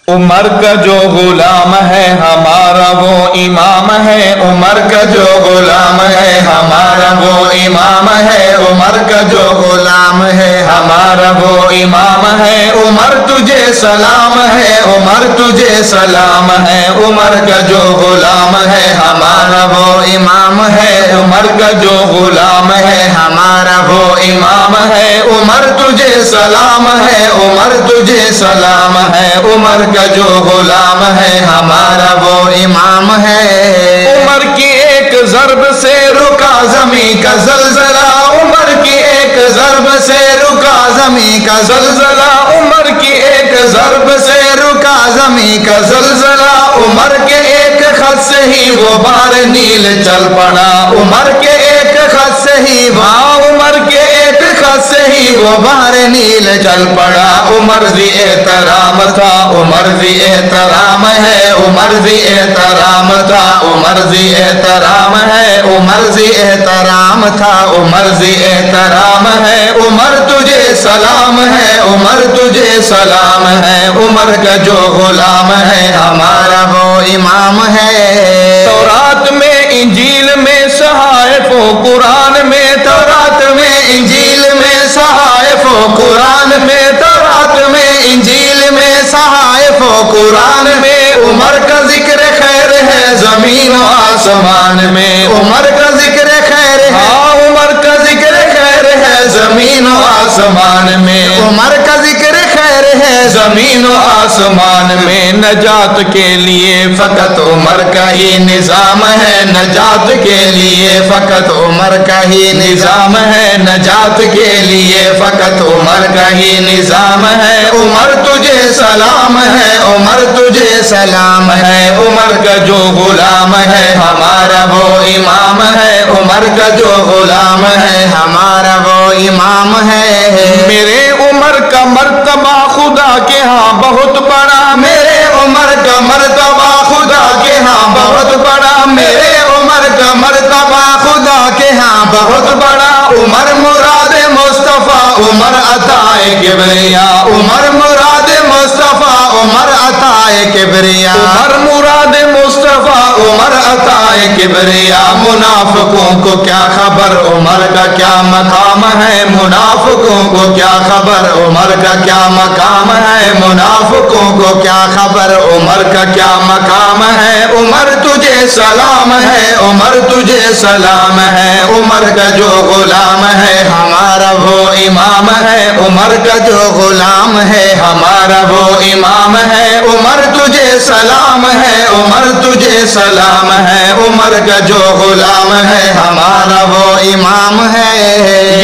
عمر کا جو غلام ہے ہمارا وہ امام ہے، عمر کا جو غلام ہے ہمارا وہ امام ہے، عمر کا جو غلام ہے ہمارا وہ امام ہے، عمر تجھے سلام ہے، عمر تجھے سلام ہے، عمر کا جو غلام ہے ہمارا وہ امام ہے، عمر کا جو غلام ہے ہمارا وہ امام ہے، عمر تجھے سلام ہے، عمر تجھے سلام ہے، عمر کا جو غلام ہے ہمارا وہ امام ہے۔ عمر کی ایک ضرب سے رکا زمین کا زلزلہ، عمر کی ایک ضرب سے رکا زمین کا زلزلہ، عمر کی ایک ضرب سے رکا زمین کا زلزلہ، عمر کے ایک خط سے ہی وہ بار نیل چل پڑا، عمر کے ایک خط سے ہی عمر کے ایک خط سے ہی وہ بار نیل چل پڑا، عمر بھی احترام تھا، عمر بھی احترام ہے، عمر بھی احترام تھا، عمر بھی احترام ہے، عمر بھی احترام تھا، عمر بھی احترام ہے، عمر تجھے سلام ہے، عمر تجھے سلام ہے، عمر کا جو غلام ہے ہمارا وہ امام ہے۔ تورات میں انجیل میں صحائف و قرآن میں، تورات میں انجیل میں صحائف و قرآن میں، تورات میں انجیل میں صحائف و قرآن میں، عمر کا ذکر خیر ہے زمین و آسمان میں، عمر کا ذکر خیر ہے، عمر کا ذکر خیر ہے زمین و آسمان میں، عمر کا ذکر خیر ہے زمین و آسمان میں، نجات کے لیے فقط عمر کا ہی نظام ہے، نجات کے لیے فقط عمر کا ہی نظام ہے، نجات کے لیے فقط عمر کا ہی نظام ہے، عمر تجھے سلام ہے، عمر تجھے سلام ہے، عمر کا جو غلام ہے ہمارا وہ امام ہے، عمر کا جو غلام ہے ہمارا وہ امام ہے۔ میرے عمر کا مرتبہ خدا کے ہاں بہت بڑا، میرے عمر کا مرتبہ خدا کے ہاں بہت بڑا، میرے عمر کا مرتبہ خدا کے ہاں بہت بڑا، عمر مراد مصطفیٰ عمر عطا کبریا، عمر مراد مصطفیٰ عمر عطا کبریا، عمر مراد مصطفیٰ عمر عطا کبریا، منافقوں کو کیا خبر عمر کا کیا مقام ہے، منافقوں کو کیا خبر عمر کا کیا مقام ہے، منافقوں کو کیا خبر عمر کا کیا مقام ہے، عمر تجھے سلام ہے، عمر تجھے سلام ہے، عمر کا جو غلام ہے ہمارا وہ امام ہے، عمر کا جو غلام ہے ہمارا وہ امام ہے، عمر تجھے سلام ہے، عمر تجھے سلام ہے، عمر کا جو غلام ہے ہمارا وہ امام ہے۔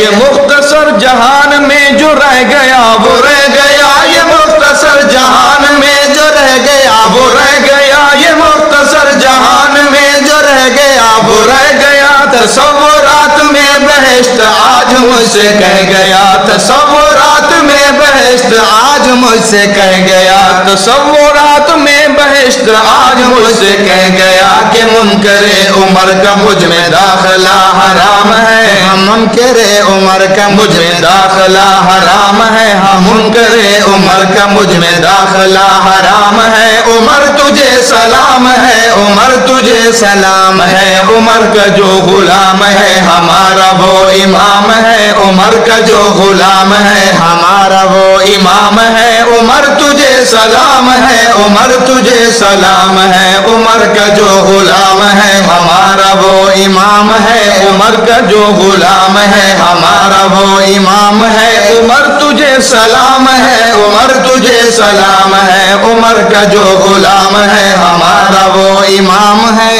یہ مختصر جہان میں جو رہ گیا وہ رہ گیا، یہ مختصر جہان میں جو رہ گیا وہ رہ گیا، یہ مختصر جہان میں جو رہ گیا وہ رہ گیا، تصورات میں بہشت آج مجھ سے کہہ گیا، تصورات میں بہشت آج مجھ سے کہہ گیا، تصورات میں بہشت آج مجھ سے کہہ گیا کہ منکر عمر کا مجھ میں داخلہ حرام ہے، ہم منکر عمر کا مجھ میں داخلہ حرام ہے، ہم منکر عمر کا مجھ میں داخلہ حرام ہے، عمر تجھے سلام ہے، عمر تجھے سلام ہے، عمر کا جو غلام ہے ہمارا وہ امام ہے، عمر کا جو غلام ہے ہمارا وہ امام ہے، عمر تجھے سلام ہے، عمر تجھے سلام ہے، عمر کا جو غلام ہے ہمارا وہ امام ہے، عمر کا جو غلام ہے ہمارا وہ امام ہے، عمر تجھے سلام ہے، عمر تجھے سلام ہے، عمر کا جو غلام ہے ہمارا وہ امام ہے۔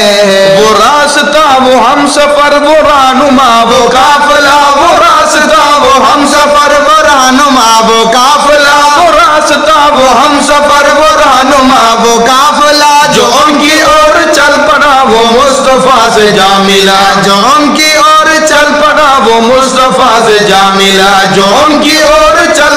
وہ راستہ وہ ہم سفر وہ رہنما وہ قافلہ، وہ راستہ وہ ہم سفر وہ رہنما وہ قافلہ، وہ راستہ وہ ہم سفر وہ رہنما وہ قافلہ، جو ان کی اور چل پڑا وہ مصطفیٰ سے جا ملا، جو ان کی اور چل پڑا وہ مصطفیٰ سے جا ملا، جو ان کی اور چل